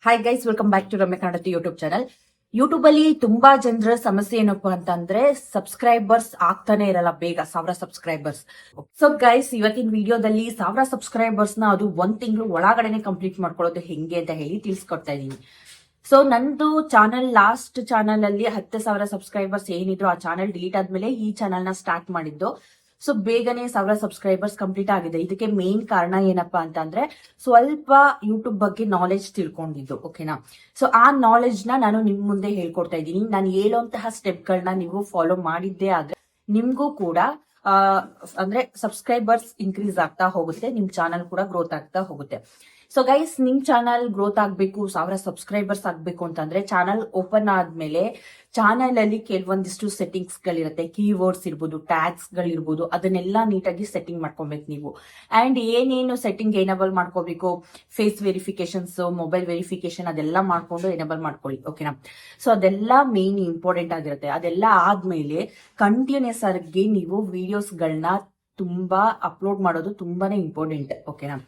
Hi guys, welcome back to Ramya Kannada YouTube channel. YouTube ಅಲ್ಲಿ ತುಂಬಾ ಜನರ ಸಮಸ್ಯೆ ಏನಪ್ಪಾ ಅಂತಂದ್ರೆ ಸಬ್ಸ್ಕ್ರೈಬರ್ಸ್ ಆಗ್ತಾನೆ ಇರಲ್ಲ ಬೇಗ 1000 ಸಬ್ಸ್ಕ್ರೈಬರ್ಸ್. ಸೊ ಗೈಸ್, ಇವತ್ತಿನ ವಿಡಿಯೋದಲ್ಲಿ 1000 ಸಬ್ಸ್ಕ್ರೈಬರ್ಸ್ ನ ಅದು 1 ತಿಂಗಳು ಒಳಗಡೆನೆ ಕಂಪ್ಲೀಟ್ ಮಾಡ್ಕೊಳ್ಳೋದು ಹೆಂಗೆ ಅಂತ ಹೇಳಿ ತಿಳಿಸ್ಕೊಡ್ತಾ ಇದೀನಿ. ಸೊ ನಂದು ಚಾನಲ್ ಲಾಸ್ಟ್ ಚಾನಲ್ ಅಲ್ಲಿ 10,000 ಸಬ್ಸ್ಕ್ರೈಬರ್ಸ್ ಏನಿದ್ರು ಆ ಚಾನಲ್ ಡಿಲೀಟ್ ಆದ್ಮೇಲೆ ಈ ಚಾನಲ್ ನ ಸ್ಟಾರ್ಟ್ ಮಾಡಿದ್ದು. ಸೊ ಬೇಗನೆ 1000 ಸಬ್ಸ್ಕ್ರೈಬರ್ಸ್ ಕಂಪ್ಲೀಟ್ ಆಗಿದೆ. ಇದಕ್ಕೆ ಮೇನ್ ಕಾರಣ ಏನಪ್ಪಾ ಅಂತಂದ್ರೆ ಸ್ವಲ್ಪ ಯೂಟ್ಯೂಬ್ ಬಗ್ಗೆ ನಾಲೆಜ್ ತಿಳ್ಕೊಂಡಿದ್ದು. ಓಕೆನಾ? ಸೊ ಆ ನಾಲೆಜ್ ನ ನಾನು ನಿಮ್ ಮುಂದೆ ಹೇಳ್ಕೊಡ್ತಾ ಇದ್ದೀನಿ. ನಾನು ಹೇಳುವಂತಹ ಸ್ಟೆಪ್ ಗಳನ್ನ ನೀವು ಫಾಲೋ ಮಾಡಿದ್ದೇ ಆದ್ರೆ ನಿಮ್ಗೂ ಕೂಡ ಅಂದ್ರೆ ಸಬ್ಸ್ಕ್ರೈಬರ್ಸ್ ಇನ್ಕ್ರೀಸ್ ಆಗ್ತಾ ಹೋಗುತ್ತೆ, ನಿಮ್ ಚಾನಲ್ ಕೂಡ ಗ್ರೋತ್ ಆಗ್ತಾ ಹೋಗುತ್ತೆ. ಸೊ ಗೈಸ್, ನಿಮ್ ಚಾನಲ್ ಗ್ರೋತ್ ಆಗ್ಬೇಕು, 1000 ಸಬ್ಸ್ಕ್ರೈಬರ್ಸ್ ಆಗ್ಬೇಕು ಅಂತಂದ್ರೆ ಚಾನಲ್ ಓಪನ್ ಆದ್ಮೇಲೆ ಚಾನಲ್ ಅಲ್ಲಿ ಕೆಲವೊಂದಿಷ್ಟು ಸೆಟ್ಟಿಂಗ್ಸ್ ಗಳಿರುತ್ತೆ. ಕೀವರ್ಡ್ಸ್ ಇರ್ಬೋದು, ಟ್ಯಾಗ್ಸ್ ಗಳಿರ್ಬೋದು, ಅದನ್ನೆಲ್ಲ ನೀಟಾಗಿ ಸೆಟ್ಟಿಂಗ್ ಮಾಡ್ಕೊಬೇಕು ನೀವು. ಅಂಡ್ ಏನೇನು ಸೆಟ್ಟಿಂಗ್ ಎನೇಬಲ್ ಮಾಡ್ಕೋಬೇಕು, ಫೇಸ್ ವೆರಿಫಿಕೇಶನ್ಸ್, ಮೊಬೈಲ್ ವೆರಿಫಿಕೇಶನ್, ಅದೆಲ್ಲ ಮಾಡ್ಕೊಂಡು ಎನೇಬಲ್ ಮಾಡ್ಕೊಳ್ಳಿ. ಓಕೆನಾ? ಸೊ ಅದೆಲ್ಲ ಮೇನ್ ಇಂಪಾರ್ಟೆಂಟ್ ಆಗಿರುತ್ತೆ. ಅದೆಲ್ಲ ಆದ್ಮೇಲೆ ಕಂಟಿನ್ಯೂಸ್ ಆಗಿ ನೀವು ವಿಡಿಯೋಸ್ ಗಳನ್ನ ತುಂಬಾ ಅಪ್ಲೋಡ್ ಮಾಡೋದು ತುಂಬಾನೇ ಇಂಪಾರ್ಟೆಂಟ್. ಓಕೆನಾ?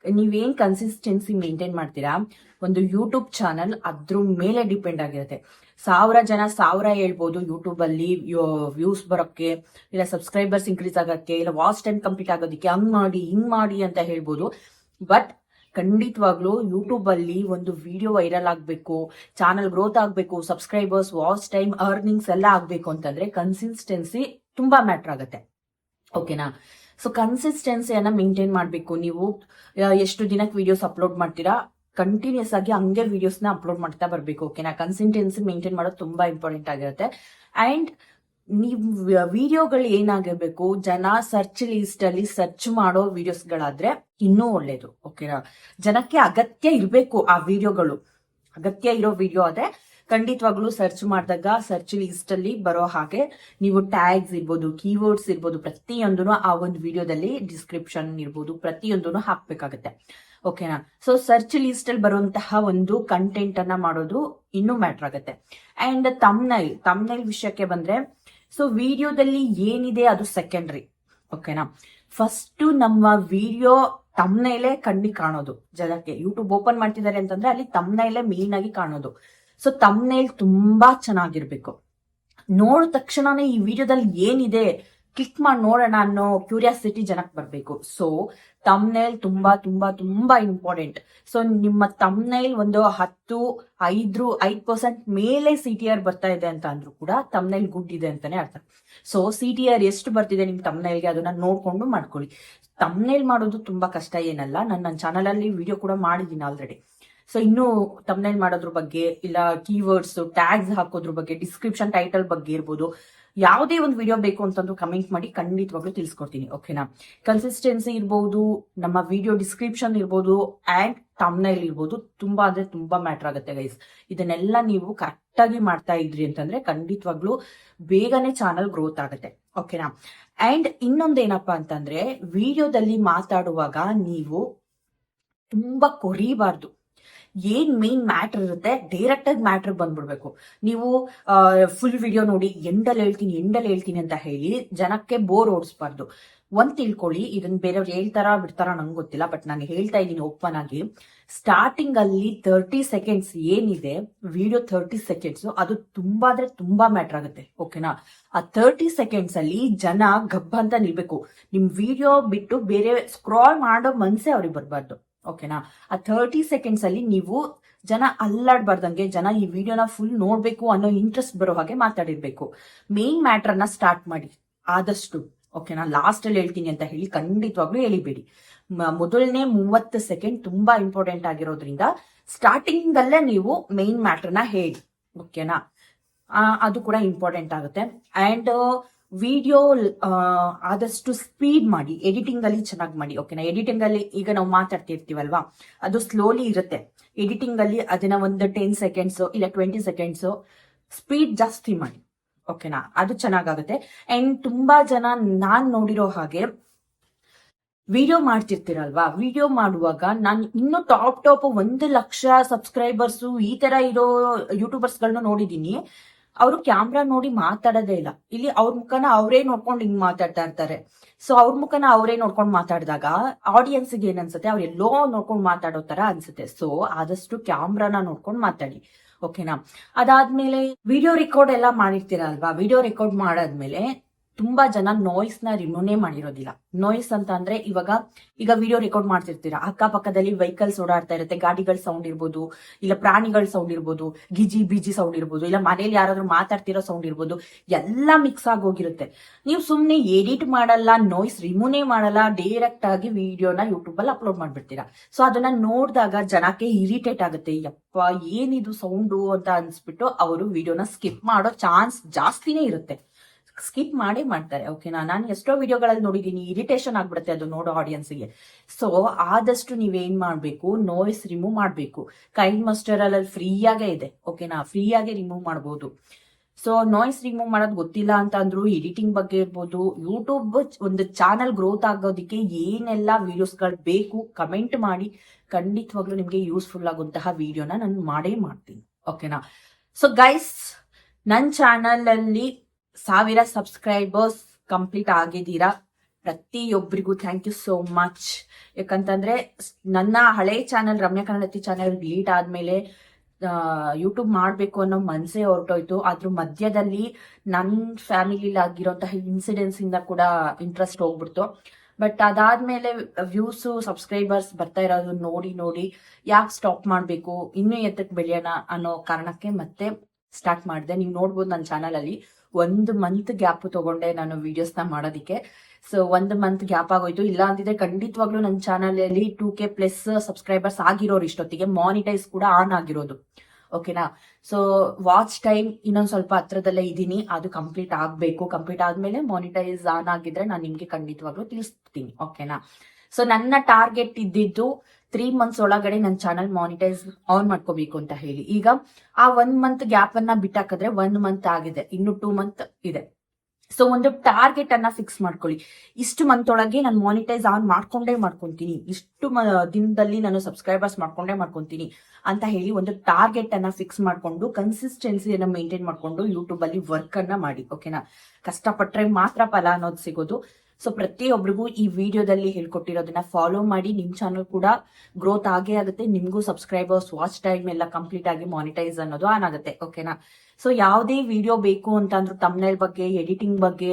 ನೀವೇನ್ ಕನ್ಸಿಸ್ಟೆನ್ಸಿ ಮೇಂಟೈನ್ ಮಾಡ್ತೀರಾ, ಒಂದು ಯೂಟ್ಯೂಬ್ ಚಾನಲ್ ಅದ್ರ ಮೇಲೆ ಡಿಪೆಂಡ್ ಆಗಿರುತ್ತೆ. 1000 ಜನ 1000 ಹೇಳ್ಬೋದು ಯೂಟ್ಯೂಬ್ ಅಲ್ಲಿ ವ್ಯೂಸ್ ಬರೋಕ್ಕೆ, ಇಲ್ಲ ಸಬ್ಸ್ಕ್ರೈಬರ್ಸ್ ಇನ್ಕ್ರೀಸ್ ಆಗಕ್ಕೆ, ಇಲ್ಲ ವಾಚ್ ಟೈಮ್ ಕಂಪ್ಲೀಟ್ ಆಗೋದಕ್ಕೆ ಹಂಗ್ ಮಾಡಿ ಹಿಂಗ್ ಮಾಡಿ ಅಂತ ಹೇಳ್ಬೋದು. ಬಟ್ ಖಂಡಿತವಾಗ್ಲೂ ಯೂಟ್ಯೂಬ್ ಅಲ್ಲಿ ಒಂದು ವಿಡಿಯೋ ವೈರಲ್ ಆಗ್ಬೇಕು, ಚಾನಲ್ ಗ್ರೋತ್ ಆಗ್ಬೇಕು, ಸಬ್ಸ್ಕ್ರೈಬರ್ಸ್, ವಾಚ್ ಟೈಮ್, ಅರ್ನಿಂಗ್ಸ್ ಎಲ್ಲ ಆಗ್ಬೇಕು ಅಂತಂದ್ರೆ ಕನ್ಸಿಸ್ಟೆನ್ಸಿ ತುಂಬಾ ಮ್ಯಾಟರ್ ಆಗುತ್ತೆ. ಓಕೆನಾ? ಸೊ ಕನ್ಸಿಸ್ಟೆನ್ಸಿಯನ್ನ ಮೇಂಟೈನ್ ಮಾಡ್ಬೇಕು. ನೀವು ಎಷ್ಟು ದಿನಕ್ಕೆ ವಿಡಿಯೋಸ್ ಅಪ್ಲೋಡ್ ಮಾಡ್ತೀರಾ, ಕಂಟಿನ್ಯೂಸ್ ಆಗಿ ಹಂಗೆ ವಿಡಿಯೋಸ್ ನ ಅಪ್ಲೋಡ್ ಮಾಡ್ತಾ ಬರ್ಬೇಕು. ಓಕೆನಾ? ಕನ್ಸಿಸ್ಟೆನ್ಸಿ ಮೇಂಟೈನ್ ಮಾಡೋದು ತುಂಬಾ ಇಂಪಾರ್ಟೆಂಟ್ ಆಗಿರುತ್ತೆ. ಅಂಡ್ ನೀವು ವಿಡಿಯೋಗಳು ಏನಾಗಿರ್ಬೇಕು, ಜನ ಸರ್ಚ್ ಲಿಸ್ಟ್ ಅಲ್ಲಿ ಸರ್ಚ್ ಮಾಡೋ ವಿಡಿಯೋಸ್ ಗಳಾದ್ರೆ ಇನ್ನೂ ಒಳ್ಳೇದು. ಓಕೆನಾ? ಜನಕ್ಕೆ ಅಗತ್ಯ ಇರಬೇಕು ಆ ವಿಡಿಯೋಗಳು. ಅಗತ್ಯ ಇರೋ ವಿಡಿಯೋ ಆದ್ರೆ ಖಂಡಿತವಾಗ್ಲೂ ಸರ್ಚ್ ಮಾಡಿದಾಗ ಸರ್ಚ್ ಲಿಸ್ಟ್ ಅಲ್ಲಿ ಬರೋ ಹಾಗೆ ನೀವು ಟ್ಯಾಗ್ಸ್ ಇರ್ಬೋದು, ಕೀವರ್ಡ್ಸ್ ಇರ್ಬೋದು, ಪ್ರತಿಯೊಂದನ್ನು ಆ ಒಂದು ವಿಡಿಯೋದಲ್ಲಿ ಡಿಸ್ಕ್ರಿಪ್ಷನ್ ಇರ್ಬೋದು, ಪ್ರತಿಯೊಂದನ್ನು ಹಾಕ್ಬೇಕಾಗತ್ತೆ. ಓಕೆನಾ? ಸೊ ಸರ್ಚ್ ಲಿಸ್ಟ್ ಅಲ್ಲಿ ಬರುವಂತಹ ಒಂದು ಕಂಟೆಂಟ್ ಅನ್ನ ಮಾಡೋದು ಇನ್ನೂ ಮ್ಯಾಟರ್ ಆಗುತ್ತೆ. ಅಂಡ್ ತಮ್ನೈಲ್ ವಿಷಯಕ್ಕೆ ಬಂದ್ರೆ, ಸೊ ವಿಡಿಯೋದಲ್ಲಿ ಏನಿದೆ ಅದು ಸೆಕೆಂಡ್ರಿ. ಓಕೆನಾ? ಫಸ್ಟ್ ನಮ್ಮ ವಿಡಿಯೋ ತಮ್ನೈಲೇ ಕಣ್ಣಿಗೆ ಕಾಣೋದು. ಜನಕ್ಕೆ ಯೂಟ್ಯೂಬ್ ಓಪನ್ ಮಾಡ್ತಿದ್ದಾರೆ ಅಂತಂದ್ರೆ ಅಲ್ಲಿ ತಮ್ನೈಲೇ ಮೇನ್ ಆಗಿ ಕಾಣೋದು. ಸೊ ತಮ್ನೈಲ್ ತುಂಬಾ ಚೆನ್ನಾಗಿರ್ಬೇಕು. ನೋಡಿದ ತಕ್ಷಣನೇ ಈ ವಿಡಿಯೋದಲ್ಲಿ ಏನಿದೆ ಕ್ಲಿಕ್ ಮಾಡಿ ನೋಡೋಣ ಅನ್ನೋ ಕ್ಯೂರಿಯಾಸಿಟಿ ಜನಕ್ಕೆ ಬರ್ಬೇಕು. ಸೊ ತಮ್ನೈಲ್ ತುಂಬಾ ತುಂಬಾ ತುಂಬಾ ಇಂಪಾರ್ಟೆಂಟ್. ಸೊ ನಿಮ್ಮ ತಮ್ನೈಲ್ ಒಂದು 5% ಮೇಲೆ CTR ಬರ್ತಾ ಇದೆ ಅಂತ ಅಂದ್ರೂ ಕೂಡ ತಮ್ನೈಲ್ ಗುಡ್ ಇದೆ ಅಂತಾನೆ ಅರ್ಥ. ಸೊ CTR ಎಷ್ಟು ಬರ್ತಿದೆ ನಿಮ್ ತಮ್ನೈಲ್ಗೆ ಅದನ್ನ ನೋಡ್ಕೊಂಡು ಮಾಡ್ಕೊಳ್ಳಿ. ತಮ್ನೈಲ್ ಮಾಡೋದು ತುಂಬಾ ಕಷ್ಟ ಏನಲ್ಲ. ನನ್ನ ಚಾನಲ್ ಅಲ್ಲಿ ವಿಡಿಯೋ ಕೂಡ ಮಾಡಿದೀನಿ ಆಲ್ರೆಡಿ. ಸೊ ಇನ್ನು ತಮ್ನೈಲ್ ಮಾಡೋದ್ರ ಬಗ್ಗೆ, ಇಲ್ಲ ಕೀವರ್ಡ್ಸ್, ಟ್ಯಾಗ್ಸ್ ಹಾಕೋದ್ರ ಬಗ್ಗೆ, ಡಿಸ್ಕ್ರಿಪ್ಷನ್ ಟೈಟಲ್ ಬಗ್ಗೆ ಇರ್ಬೋದು, ಯಾವುದೇ ಒಂದು ವಿಡಿಯೋ ಬೇಕು ಅಂತಂದು ಕಮೆಂಟ್ ಮಾಡಿ, ಖಂಡಿತವಾಗ್ಲೂ ತಿಳಿಸ್ಕೊಡ್ತೀನಿ. ಓಕೆನಾ? ಕನ್ಸಿಸ್ಟೆನ್ಸಿ ಇರ್ಬೋದು, ನಮ್ಮ ವಿಡಿಯೋ ಡಿಸ್ಕ್ರಿಪ್ಷನ್ ಇರ್ಬೋದು, ಅಂಡ್ ತಮ್ನೈಲ್ ಇರ್ಬೋದು, ತುಂಬಾ ಅಂದ್ರೆ ತುಂಬಾ ಮ್ಯಾಟರ್ ಆಗುತ್ತೆ ಗೈಸ್. ಇದನ್ನೆಲ್ಲ ನೀವು ಕರೆಕ್ಟ್ ಆಗಿ ಮಾಡ್ತಾ ಇದ್ರಿ ಅಂತಂದ್ರೆ ಖಂಡಿತವಾಗ್ಲೂ ಬೇಗನೆ ಚಾನಲ್ ಗ್ರೋತ್ ಆಗುತ್ತೆ. ಓಕೆನಾ? ಅಂಡ್ ಇನ್ನೊಂದೇನಪ್ಪಾ ಅಂತಂದ್ರೆ, ವಿಡಿಯೋದಲ್ಲಿ ಮಾತಾಡುವಾಗ ನೀವು ತುಂಬಾ ಕೊರಿಬಾರ್ದು. ಏನ್ ಮೇನ್ ಮ್ಯಾಟರ್ ಇರುತ್ತೆ ಡೈರೆಕ್ಟ್ ಆಗಿ ಮ್ಯಾಟರ್ ಬಂದ್ಬಿಡ್ಬೇಕು. ನೀವು ಫುಲ್ ವಿಡಿಯೋ ನೋಡಿ ಎಂಡಲ್ಲಿ ಹೇಳ್ತೀನಿ ಅಂತ ಹೇಳಿ ಜನಕ್ಕೆ ಬೋರ್ ಓಡಿಸ್ಬಾರ್ದು. ಒಂದ್ ತಿಳ್ಕೊಳ್ಳಿ, ಇದನ್ನ ಬೇರೆಯವ್ರು ಹೇಳ್ತಾರ ಬಿಡ್ತಾರ ನಂಗೆ ಗೊತ್ತಿಲ್ಲ, ಬಟ್ ನಾನು ಹೇಳ್ತಾ ಇದ್ದೀನಿ ಓಪನ್ ಆಗಿ. ಸ್ಟಾರ್ಟಿಂಗ್ ಅಲ್ಲಿ 30 ಸೆಕೆಂಡ್ಸ್ ಏನಿದೆ ವಿಡಿಯೋ, 30 ಸೆಕೆಂಡ್ಸ್ ಅದು ತುಂಬಾ ಅಂದ್ರೆ ತುಂಬಾ ಮ್ಯಾಟರ್ ಆಗುತ್ತೆ. ಓಕೆನಾ? ಆ 30 ಸೆಕೆಂಡ್ಸ್ ಅಲ್ಲಿ ಜನ ಗಬ್ಬ ಅಂತ ನಿಲ್ಬೇಕು. ನಿಮ್ ವಿಡಿಯೋ ಬಿಟ್ಟು ಬೇರೆ ಸ್ಕ್ರಾಲ್ ಮಾಡೋ ಮನ್ಸೆ ಅವ್ರಿಗೆ ಬರ್ಬಾರ್ದು. ಓಕೆನಾ? ಆ 30 ಸೆಕೆಂಡ್ಸ್ ಅಲ್ಲಿ ನೀವು ಜನ ಅಲ್ಲಾಡ್ಬಾರ್ದಂಗೆ, ಜನ ಈ ವಿಡಿಯೋನ ಫುಲ್ ನೋಡ್ಬೇಕು ಅನ್ನೋ ಇಂಟ್ರೆಸ್ಟ್ ಬರೋ ಹಾಗೆ ಮಾತಾಡಿರ್ಬೇಕು. ಮೇನ್ ಮ್ಯಾಟರ್ ನ ಸ್ಟಾರ್ಟ್ ಮಾಡಿ ಆದಷ್ಟು. ಓಕೆನಾ? ಲಾಸ್ಟ್ ಅಲ್ಲಿ ಹೇಳ್ತೀನಿ ಅಂತ ಹೇಳಿ ಖಂಡಿತವಾಗ್ಲೂ ಹೇಳಿಬೇಡಿ. ಮೊದಲನೇ 30 ಸೆಕೆಂಡ್ ತುಂಬಾ ಇಂಪಾರ್ಟೆಂಟ್ ಆಗಿರೋದ್ರಿಂದ ಸ್ಟಾರ್ಟಿಂಗ್ ಅಲ್ಲೇ ನೀವು ಮೇನ್ ಮ್ಯಾಟರ್ ನ ಹೇಳಿ. ಓಕೆನಾ? ಅದು ಕೂಡ ಇಂಪಾರ್ಟೆಂಟ್ ಆಗುತ್ತೆ. ಅಂಡ್ ವಿಡಿಯೋ ಆದಷ್ಟು ಸ್ಪೀಡ್ ಮಾಡಿ, ಎಡಿಟಿಂಗ್ ಅಲ್ಲಿ ಚೆನ್ನಾಗಿ ಮಾಡಿ. ಓಕೆನಾ? ಎಡಿಟಿಂಗ್ ಅಲ್ಲಿ ಈಗ ನಾವು ಮಾತಾಡ್ತಿರ್ತೀವಲ್ವಾ, ಅದು ಸ್ಲೋಲಿ ಇರುತ್ತೆ. ಎಡಿಟಿಂಗ್ ಅಲ್ಲಿ ಅದನ್ನ ಒಂದು 10 ಸೆಕೆಂಡ್ಸ್ ಇಲ್ಲ 20 ಸೆಕೆಂಡ್ಸ್ ಸ್ಪೀಡ್ ಜಾಸ್ತಿ ಮಾಡಿ. ಓಕೆನಾ? ಅದು ಚೆನ್ನಾಗಾಗುತ್ತೆ. ಅಂಡ್ ತುಂಬಾ ಜನ ನಾನ್ ನೋಡಿರೋ ಹಾಗೆ ವಿಡಿಯೋ ಮಾಡ್ತಿರ್ತೀರಲ್ವಾ, ವಿಡಿಯೋ ಮಾಡುವಾಗ ನಾನು ಇನ್ನು ಟಾಪ್ 1 ಲಕ್ಷ ಸಬ್ಸ್ಕ್ರೈಬರ್ಸ್ ಈ ತರ ಇರೋ ಯೂಟ್ಯೂಬರ್ಸ್ ಗಳನ್ನ ನೋಡಿದೀನಿ. ಅವರು ಕ್ಯಾಮ್ರಾ ನೋಡಿ ಮಾತಾಡೋದೇ ಇಲ್ಲ. ಇಲ್ಲಿ ಅವ್ರ ಮುಖನ ಅವರೇ ನೋಡ್ಕೊಂಡು ಹಿಂಗ್ ಮಾತಾಡ್ತಾ ಇರ್ತಾರೆ. ಸೊ ಅವ್ರ ಮುಖನ ಅವರೇ ನೋಡ್ಕೊಂಡು ಮಾತಾಡಿದಾಗ ಆಡಿಯನ್ಸ್ಗೆ ಏನ್ ಅನ್ಸುತ್ತೆ, ಅವ್ರು ಎಲ್ಲೋ ನೋಡ್ಕೊಂಡು ಮಾತಾಡೋ ತರ ಅನ್ಸುತ್ತೆ. ಸೊ ಆದಷ್ಟು ಕ್ಯಾಮ್ರಾನ ನೋಡ್ಕೊಂಡು ಮಾತಾಡಿ, ಓಕೆನಾ. ಅದಾದ್ಮೇಲೆ ವಿಡಿಯೋ ರೆಕಾರ್ಡ್ ಎಲ್ಲ ಮಾಡಿರ್ತೀರ ಅಲ್ವಾ, ವಿಡಿಯೋ ರೆಕಾರ್ಡ್ ಮಾಡಾದ್ಮೇಲೆ ತುಂಬಾ ಜನ ನಾಯ್ಸ್ ನ ರಿಮೂವ್ನೇ ಮಾಡಿರೋದಿಲ್ಲ. ನಾಯ್ಸ್ ಅಂತ ಅಂದ್ರೆ ಈಗ ವಿಡಿಯೋ ರೆಕಾರ್ಡ್ ಮಾಡ್ತಿರ್ತೀರಾ, ಅಕ್ಕಪಕ್ಕದಲ್ಲಿ ವೆಹಿಕಲ್ಸ್ ಓಡಾಡ್ತಾ ಇರುತ್ತೆ, ಗಾಡಿಗಳ ಸೌಂಡ್ ಇರ್ಬೋದು, ಇಲ್ಲ ಪ್ರಾಣಿಗಳ ಸೌಂಡ್ ಇರ್ಬೋದು, ಗಿಜಿ ಬಿಜಿ ಸೌಂಡ್ ಇರ್ಬೋದು, ಇಲ್ಲ ಮನೇಲಿ ಯಾರಾದ್ರೂ ಮಾತಾಡ್ತಿರೋ ಸೌಂಡ್ ಇರ್ಬೋದು, ಎಲ್ಲ ಮಿಕ್ಸ್ ಆಗಿ ಹೋಗಿರುತ್ತೆ. ನೀವು ಸುಮ್ನೆ ಎಡಿಟ್ ಮಾಡಲ್ಲ, ನಾಯ್ಸ್ ರಿಮೂವ್ನೇ ಮಾಡಲ್ಲ, ಡೈರೆಕ್ಟ್ ಆಗಿ ವಿಡಿಯೋನ ಯೂಟ್ಯೂಬ್ ಅಲ್ಲಿ ಅಪ್ಲೋಡ್ ಮಾಡ್ಬಿಡ್ತೀರಾ. ಸೊ ಅದನ್ನ ನೋಡಿದಾಗ ಜನಕ್ಕೆ ಇರಿಟೇಟ್ ಆಗುತ್ತೆ, ಯಪ್ಪ ಏನಿದು ಸೌಂಡು ಅಂತ ಅನ್ಸ್ಬಿಟ್ಟು ಅವರು ವಿಡಿಯೋನ ಸ್ಕಿಪ್ ಮಾಡೋ ಚಾನ್ಸ್ ಜಾಸ್ತಿನೇ ಇರುತ್ತೆ. ಸ್ಕಿಪ್ ಮಾಡ್ತಾರೆ, ಓಕೆನಾ. ನಾನು ಎಷ್ಟೋ ವಿಡಿಯೋಗಳಲ್ಲಿ ನೋಡಿದೀನಿ, ಇರಿಟೇಷನ್ ಆಗ್ಬಿಡುತ್ತೆ ಅದು ನೋಡೋ ಆಡಿಯನ್ಸ್ಗೆ. ಸೊ ಆದಷ್ಟು ನೀವೇನ್ ಮಾಡ್ಬೇಕು, ನಾಯ್ಸ್ ರಿಮೂವ್ ಮಾಡ್ಬೇಕು. ಕೈಂಡ್ ಮಾಸ್ಟರ್ ಅಲ್ಲಿ ಫ್ರೀಯಾಗೆ ಇದೆ, ಓಕೆನಾ, ಫ್ರೀಯಾಗಿ ರಿಮೂವ್ ಮಾಡಬಹುದು. ಸೊ ನಾಯ್ಸ್ ರಿಮೂವ್ ಮಾಡೋದು ಗೊತ್ತಿಲ್ಲ ಅಂತ ಅಂದ್ರು, ಎಡಿಟಿಂಗ್ ಬಗ್ಗೆ ಇರ್ಬೋದು, ಯೂಟ್ಯೂಬ್ ಒಂದು ಚಾನಲ್ ಗ್ರೋತ್ ಆಗೋದಕ್ಕೆ ಏನೆಲ್ಲ ವಿಡಿಯೋಸ್ಗಳು ಬೇಕು ಕಮೆಂಟ್ ಮಾಡಿ, ಖಂಡಿತವಾಗ್ಲೂ ನಿಮ್ಗೆ ಯೂಸ್ಫುಲ್ ಆಗುವಂತಹ ವಿಡಿಯೋನ ನಾನು ಮಾಡೇ ಮಾಡ್ತೀನಿ, ಓಕೆನಾ. ಸೊ ಗೈಸ್, ನನ್ನ ಚಾನಲ್ ಅಲ್ಲಿ 1000 ಸಬ್ಸ್ಕ್ರೈಬರ್ಸ್ ಕಂಪ್ಲೀಟ್ ಆಗಿದ್ದೀರಾ. ಪ್ರತಿಯೊಬ್ಬರಿಗೂ ಥ್ಯಾಂಕ್ ಯು ಸೋ ಮಚ್. ಯಾಕಂತಂದ್ರೆ ನನ್ನ ಹಳೆ ಚಾನಲ್ ರಮ್ಯಾ ಕನ್ನಡತಿ ಚಾನಲ್ ಡಿಲೀಟ್ ಆದ್ಮೇಲೆ ಯೂಟ್ಯೂಬ್ ಮಾಡ್ಬೇಕು ಅನ್ನೋ ಮನ್ಸೇ ಹೊರಟೋಯ್ತು. ಅದ್ರ ಮಧ್ಯದಲ್ಲಿ ನನ್ನ ಫ್ಯಾಮಿಲಿಲಿ ಆಗಿರೋಂತಹ ಇನ್ಸಿಡೆನ್ಸ್ ಇಂದ ಕೂಡ ಇಂಟ್ರೆಸ್ಟ್ ಹೋಗ್ಬಿಡ್ತು. ಬಟ್ ಅದಾದ್ಮೇಲೆ ವ್ಯೂಸ್ ಸಬ್ಸ್ಕ್ರೈಬರ್ಸ್ ಬರ್ತಾ ಇರೋದು ನೋಡಿ ಯಾಕೆ ಸ್ಟಾಪ್ ಮಾಡ್ಬೇಕು, ಇನ್ನೂ ಎತ್ತಕ್ಕೆ ಬೆಳೆಯೋಣ ಅನ್ನೋ ಕಾರಣಕ್ಕೆ ಮತ್ತೆ ಸ್ಟಾರ್ಟ್ ಮಾಡಿದೆ. ನೀವು ನೋಡ್ಬೋದು ನನ್ನ ಚಾನಲ್ ಅಲ್ಲಿ 1 ಮಂತ್ ಗ್ಯಾಪ್ ತಗೊಂಡೆ ನಾನು ವಿಡಿಯೋಸ್ ನ ಮಾಡೋದಿಕ್ಕೆ. ಸೊ 1 ಮಂತ್ ಗ್ಯಾಪ್ ಆಗೋಯ್ತು. ಇಲ್ಲ ಅಂತಿದ್ರೆ ಖಂಡಿತವಾಗ್ಲೂ ನನ್ನ ಚಾನಲ್ ಅಲ್ಲಿ 2K ಪ್ಲಸ್ ಸಬ್ಸ್ಕ್ರೈಬರ್ಸ್ ಆಗಿರೋರು ಇಷ್ಟೊತ್ತಿಗೆ, ಮಾನಿಟೈಸ್ ಕೂಡ ಆನ್ ಆಗಿರೋದು, ಓಕೆನಾ. ಸೊ ವಾಚ್ ಟೈಮ್ ಇನ್ನೊಂದ್ ಸ್ವಲ್ಪ ಹತ್ರದಲ್ಲೇ ಇದೀನಿ, ಅದು ಕಂಪ್ಲೀಟ್ ಆಗ್ಬೇಕು. ಕಂಪ್ಲೀಟ್ ಆದ್ಮೇಲೆ ಮಾನಿಟೈಸ್ ಆನ್ ಆಗಿದ್ರೆ ನಾನು ನಿಮ್ಗೆ ಖಂಡಿತವಾಗ್ಲೂ ತಿಳಿಸ್ತೀನಿ, ಓಕೆನಾ. ಸೊ ನನ್ನ ಟಾರ್ಗೆಟ್ ಇದ್ದಿದ್ದು 3 ಮಂತ್ಸ್ ಒಳಗಡೆ ನನ್ನ ಚಾನಲ್ ಮಾನಿಟೈಸ್ ಆನ್ ಮಾಡ್ಕೋಬೇಕು ಅಂತ ಹೇಳಿ. ಈಗ ಆ 1 ಮಂತ್ ಗ್ಯಾಪ್ ಅನ್ನ ಬಿಟ್ಟಾಕಿದ್ರೆ 1 ಮಂತ್ ಆಗಿದೆ, ಇನ್ನು 2 ಮಂತ್ ಇದೆ. ಸೊ ಒಂದು ಟಾರ್ಗೆಟ್ ಅನ್ನ ಫಿಕ್ಸ್ ಮಾಡ್ಕೊಳ್ಳಿ, ಇಷ್ಟು ಮಂತ್ ಒಳಗೆ ನಾನು ಮಾನಿಟೈಸ್ ಆನ್ ಮಾಡ್ಕೊಂತೀನಿ, ಇಷ್ಟು ದಿನದಲ್ಲಿ ನಾನು ಸಬ್ಸ್ಕ್ರೈಬರ್ಸ್ ಮಾಡ್ಕೊಂತೀನಿ ಅಂತ ಹೇಳಿ ಒಂದು ಟಾರ್ಗೆಟ್ ಅನ್ನ ಫಿಕ್ಸ್ ಮಾಡ್ಕೊಂಡು ಕನ್ಸಿಸ್ಟೆನ್ಸಿಯನ್ನ ಮೇಂಟೈನ್ ಮಾಡ್ಕೊಂಡು ಯೂಟ್ಯೂಬ್ ಅಲ್ಲಿ ವರ್ಕ್ ಅನ್ನ ಮಾಡಿ, ಓಕೆನಾ. ಕಷ್ಟಪಟ್ರೆ ಮಾತ್ರ ಫಲ ಅನ್ನೋದು ಸಿಗೋದು. ಸೊ ಪ್ರತಿಯೊಬ್ಬರಿಗೂ ಈ ವಿಡಿಯೋದಲ್ಲಿ ಹೇಳ್ಕೊಟ್ಟಿರೋದನ್ನ ಫಾಲೋ ಮಾಡಿ, ನಿಮ್ ಚಾನಲ್ ಕೂಡ ಗ್ರೋತ್ ಆಗೇ ಆಗುತ್ತೆ, ನಿಮ್ಗೂ ಸಬ್ಸ್ಕ್ರೈಬರ್ಸ್, ವಾಚ್ ಟೈಮ್ ಎಲ್ಲ ಕಂಪ್ಲೀಟ್ ಆಗಿ ಮಾನಿಟೈಸ್ ಅನ್ನೋದು ಆನ್ ಆಗುತ್ತೆ, ಓಕೆನಾ. ಸೊ ಯಾವುದೇ ವಿಡಿಯೋ ಬೇಕು ಅಂತ ಅಂದ್ರೂ, ತಮ್ನೇಲ್ ಬಗ್ಗೆ, ಎಡಿಟಿಂಗ್ ಬಗ್ಗೆ,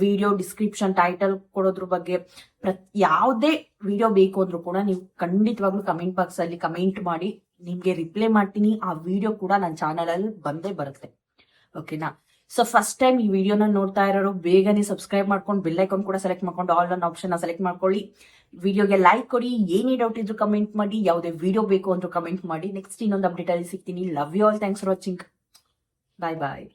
ವಿಡಿಯೋ ಡಿಸ್ಕ್ರಿಪ್ಷನ್, ಟೈಟಲ್ ಕೊಡೋದ್ರ ಬಗ್ಗೆ, ಯಾವುದೇ ವಿಡಿಯೋ ಬೇಕು ಅಂದ್ರೂ ಕೂಡ ನೀವು ಖಂಡಿತವಾಗ್ಲೂ ಕಮೆಂಟ್ ಬಾಕ್ಸ್ ಅಲ್ಲಿ ಕಮೆಂಟ್ ಮಾಡಿ, ನಿಮ್ಗೆ ರಿಪ್ಲೈ ಮಾಡ್ತೀನಿ. ಆ ವಿಡಿಯೋ ಕೂಡ ನನ್ನ ಚಾನಲ್ ಅಲ್ಲಿ ಬಂದೇ ಬರುತ್ತೆ, ಓಕೆನಾ. ಸೊ ಫಸ್ಟ್ ಟೈಮ್ ಈ ವಿಡಿಯೋನ ನೋಡ್ತಾ ಇರೋರು ಬೇಗನೆ ಸಬ್ಸ್ಕ್ರೈಬ್ ಮಾಡ್ಕೊಂಡು ಬೆಲ್ ಐಕಾನ್ ಕೂಡ ಸೆಲೆಕ್ಟ್ ಮಾಡ್ಕೊಂಡು ಆಲ್ ಅನ್ ಆಪ್ಷನ್ ಸೆಲೆಕ್ಟ್ ಮಾಡ್ಕೊಳ್ಳಿ. ವಿಡಿಯೋಗೆ ಲೈಕ್ ಕೊಡಿ, ಏನೇ ಡೌಟ್ ಇದ್ರು ಕಮೆಂಟ್ ಮಾಡಿ, ಯಾವುದೇ ವಿಡಿಯೋ ಬೇಕು ಅಂದ್ರೂ ಕಮೆಂಟ್ ಮಾಡಿ. ನೆಕ್ಸ್ಟ್ ಇನ್ನೊಂದು ಅಪ್ಡೇಟ್ ಅಲ್ಲಿ ಸಿಗ್ತೀನಿ. Love you all, thanks for watching, bye bye.